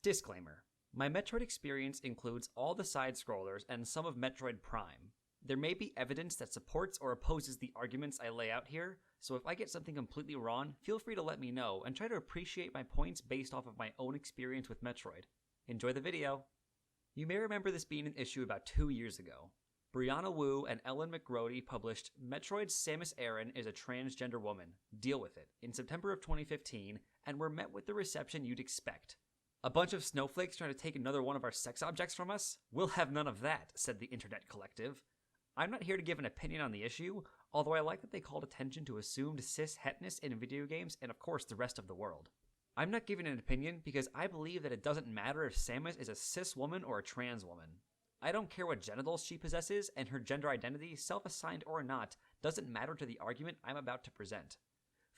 Disclaimer. My Metroid experience includes all the side-scrollers and some of Metroid Prime. There may be evidence that supports or opposes the arguments I lay out here, so if I get something completely wrong, feel free to let me know and try to appreciate my points based off of my own experience with Metroid. Enjoy the video! You may remember this being an issue about 2 years ago. Brianna Wu and Ellen McGrody published Metroid's Samus Aran is a Transgender Woman, Deal With It, in September of 2015, and were met with the reception you'd expect. A bunch of snowflakes trying to take another one of our sex objects from us? We'll have none of that, said the internet collective. I'm not here to give an opinion on the issue, although I like that they called attention to assumed cis-hetness in video games and of course the rest of the world. I'm not giving an opinion because I believe that it doesn't matter if Samus is a cis woman or a trans woman. I don't care what genitals she possesses, and her gender identity, self-assigned or not, doesn't matter to the argument I'm about to present.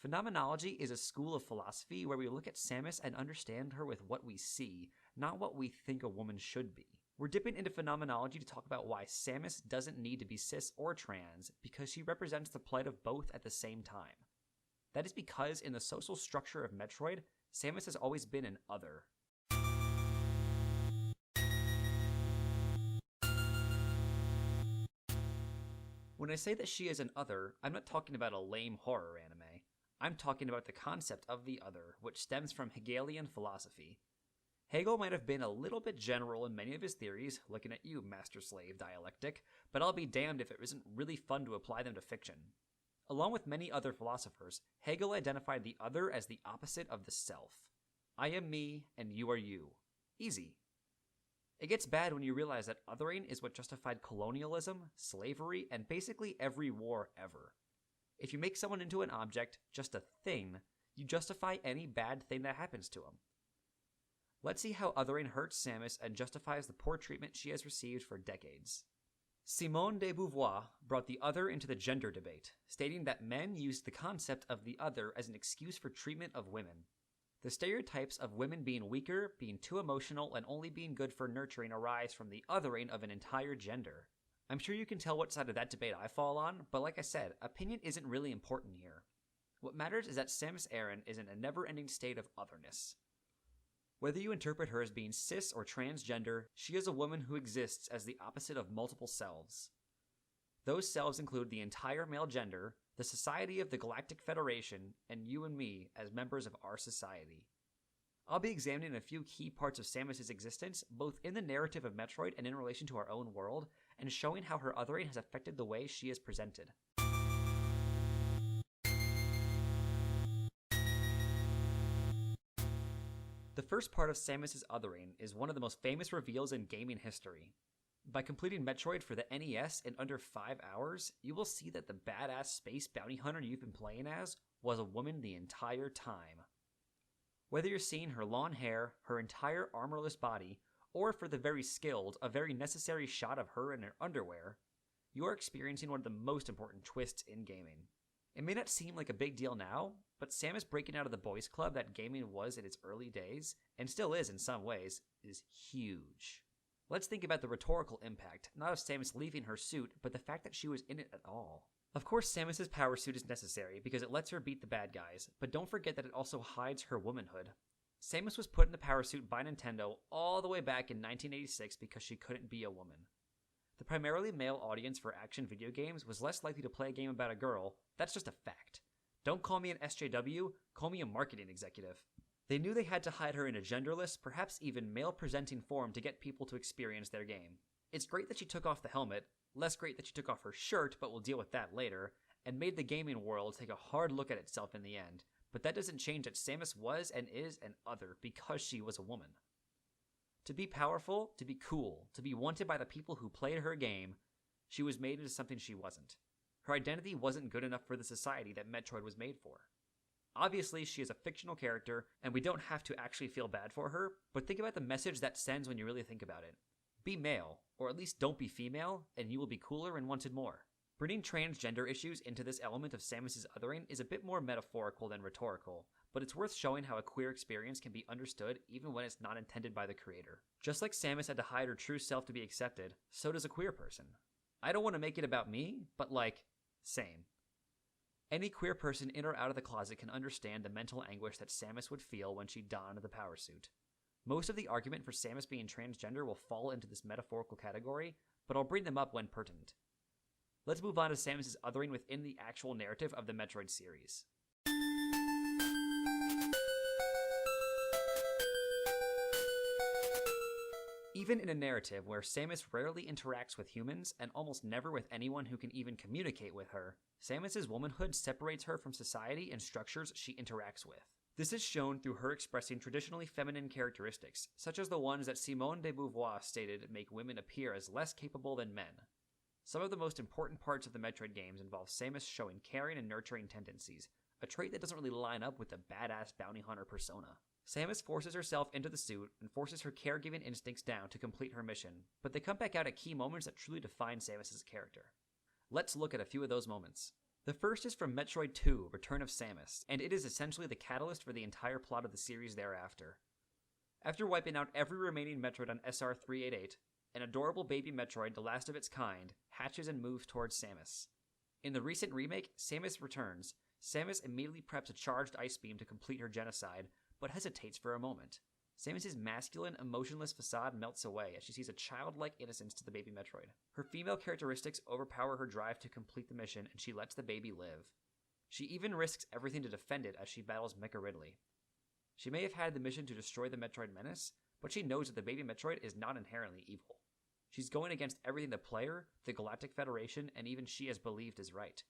Phenomenology is a school of philosophy where we look at Samus and understand her with what we see, not what we think a woman should be. We're dipping into phenomenology to talk about why Samus doesn't need to be cis or trans, because she represents the plight of both at the same time. That is because in the social structure of Metroid, Samus has always been an other. When I say that she is an other, I'm not talking about a lame horror anime. I'm talking about the concept of the other, which stems from Hegelian philosophy. Hegel might have been a little bit general in many of his theories, looking at you, master-slave dialectic, but I'll be damned if it isn't really fun to apply them to fiction. Along with many other philosophers, Hegel identified the other as the opposite of the self. I am me, and you are you. Easy. It gets bad when you realize that othering is what justified colonialism, slavery, and basically every war ever. If you make someone into an object, just a thing, you justify any bad thing that happens to them. Let's see how othering hurts Samus and justifies the poor treatment she has received for decades. Simone de Beauvoir brought the other into the gender debate, stating that men used the concept of the other as an excuse for treatment of women. The stereotypes of women being weaker, being too emotional, and only being good for nurturing arise from the othering of an entire gender. I'm sure you can tell what side of that debate I fall on, but like I said, opinion isn't really important here. What matters is that Samus Aran is in a never-ending state of otherness. Whether you interpret her as being cis or transgender, she is a woman who exists as the opposite of multiple selves. Those selves include the entire male gender, the Society of the Galactic Federation, and you and me as members of our society. I'll be examining a few key parts of Samus' existence, both in the narrative of Metroid and in relation to our own world, and showing how her othering has affected the way she is presented. The first part of Samus' othering is one of the most famous reveals in gaming history. By completing Metroid for the NES in under 5 hours, you will see that the badass space bounty hunter you've been playing as was a woman the entire time. Whether you're seeing her long hair, her entire armorless body, or for the very skilled, a very necessary shot of her in her underwear, you are experiencing one of the most important twists in gaming. It may not seem like a big deal now, but Samus breaking out of the boys' club that gaming was in its early days, and still is in some ways, is huge. Let's think about the rhetorical impact, not of Samus leaving her suit, but the fact that she was in it at all. Of course, Samus' power suit is necessary because it lets her beat the bad guys, but don't forget that it also hides her womanhood. Samus was put in the power suit by Nintendo all the way back in 1986 because she couldn't be a woman. The primarily male audience for action video games was less likely to play a game about a girl. That's just a fact. Don't call me an SJW, call me a marketing executive. They knew they had to hide her in a genderless, perhaps even male-presenting form to get people to experience their game. It's great that she took off the helmet, less great that she took off her shirt, but we'll deal with that later, and made the gaming world take a hard look at itself in the end. But that doesn't change that Samus was and is an other because she was a woman. To be powerful, to be cool, to be wanted by the people who played her game, she was made into something she wasn't. Her identity wasn't good enough for the society that Metroid was made for. Obviously, she is a fictional character, and we don't have to actually feel bad for her, but think about the message that sends when you really think about it. Be male, or at least don't be female, and you will be cooler and wanted more. Bringing transgender issues into this element of Samus' othering is a bit more metaphorical than rhetorical, but it's worth showing how a queer experience can be understood even when it's not intended by the creator. Just like Samus had to hide her true self to be accepted, so does a queer person. I don't want to make it about me, but same. Any queer person in or out of the closet can understand the mental anguish that Samus would feel when she donned the power suit. Most of the argument for Samus being transgender will fall into this metaphorical category, but I'll bring them up when pertinent. Let's move on to Samus' othering within the actual narrative of the Metroid series. Even in a narrative where Samus rarely interacts with humans and almost never with anyone who can even communicate with her, Samus' womanhood separates her from society and structures she interacts with. This is shown through her expressing traditionally feminine characteristics, such as the ones that Simone de Beauvoir stated make women appear as less capable than men. Some of the most important parts of the Metroid games involve Samus showing caring and nurturing tendencies, a trait that doesn't really line up with the badass bounty hunter persona. Samus forces herself into the suit and forces her caregiving instincts down to complete her mission, but they come back out at key moments that truly define Samus' character. Let's look at a few of those moments. The first is from Metroid 2, Return of Samus, and it is essentially the catalyst for the entire plot of the series thereafter. After wiping out every remaining Metroid on SR-388, an adorable baby Metroid, the last of its kind, hatches and moves towards Samus. In the recent remake, Samus Returns, Samus immediately preps a charged ice beam to complete her genocide, but hesitates for a moment. Samus' masculine, emotionless facade melts away as she sees a childlike innocence to the baby Metroid. Her female characteristics overpower her drive to complete the mission, and she lets the baby live. She even risks everything to defend it as she battles Mecha Ridley. She may have had the mission to destroy the Metroid Menace, but she knows that the baby Metroid is not inherently evil. She's going against everything the player, the Galactic Federation, and even she has believed is right.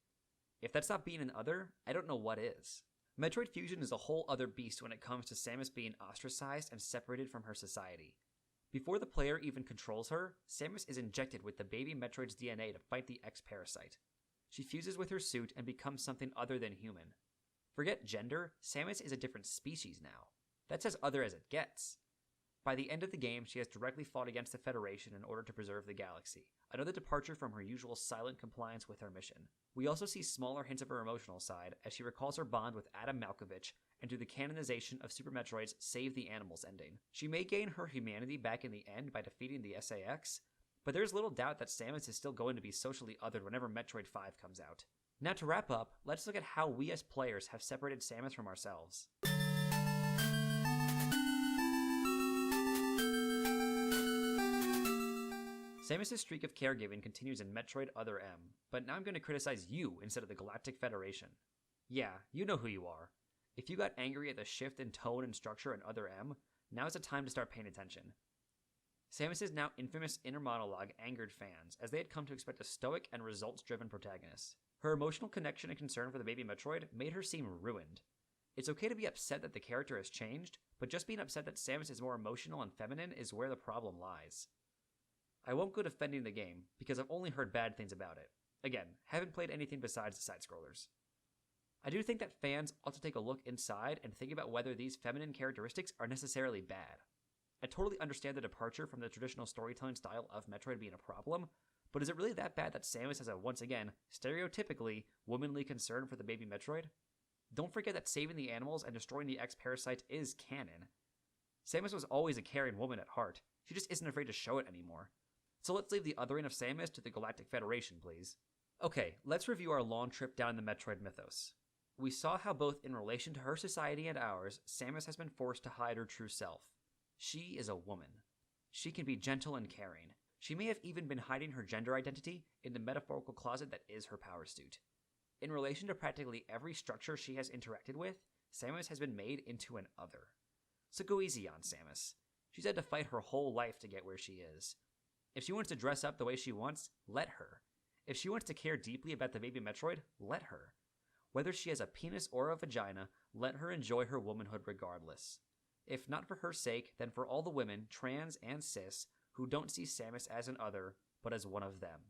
If that's not being an other, I don't know what is. Metroid Fusion is a whole other beast when it comes to Samus being ostracized and separated from her society. Before the player even controls her, Samus is injected with the baby Metroid's DNA to fight the X-Parasite. She fuses with her suit and becomes something other than human. Forget gender, Samus is a different species now. That's as other as it gets. By the end of the game, she has directly fought against the Federation in order to preserve the galaxy, another departure from her usual silent compliance with her mission. We also see smaller hints of her emotional side as she recalls her bond with Adam Malkovich and through the canonization of Super Metroid's Save the Animals ending. She may gain her humanity back in the end by defeating the SAX, but there's little doubt that Samus is still going to be socially othered whenever Metroid 5 comes out. Now to wrap up, let's look at how we as players have separated Samus from ourselves. Samus' streak of caregiving continues in Metroid Other M, but now I'm going to criticize you instead of the Galactic Federation. Yeah, you know who you are. If you got angry at the shift in tone and structure in Other M, now's the time to start paying attention. Samus' now infamous inner monologue angered fans, as they had come to expect a stoic and results-driven protagonist. Her emotional connection and concern for the baby Metroid made her seem ruined. It's okay to be upset that the character has changed, but just being upset that Samus is more emotional and feminine is where the problem lies. I won't go defending the game, because I've only heard bad things about it. Again, haven't played anything besides the side-scrollers. I do think that fans ought to take a look inside and think about whether these feminine characteristics are necessarily bad. I totally understand the departure from the traditional storytelling style of Metroid being a problem, but is it really that bad that Samus has a, once again, stereotypically womanly concern for the baby Metroid? Don't forget that saving the animals and destroying the X-Parasite is canon. Samus was always a caring woman at heart. She just isn't afraid to show it anymore. So let's leave the othering of Samus to the Galactic Federation, please. Okay, let's review our long trip down the Metroid mythos. We saw how both in relation to her society and ours, Samus has been forced to hide her true self. She is a woman. She can be gentle and caring. She may have even been hiding her gender identity in the metaphorical closet that is her power suit. In relation to practically every structure she has interacted with, Samus has been made into an other. So go easy on Samus. She's had to fight her whole life to get where she is. If she wants to dress up the way she wants, let her. If she wants to care deeply about the baby Metroid, let her. Whether she has a penis or a vagina, let her enjoy her womanhood regardless. If not for her sake, then for all the women, trans and cis, who don't see Samus as an other, but as one of them.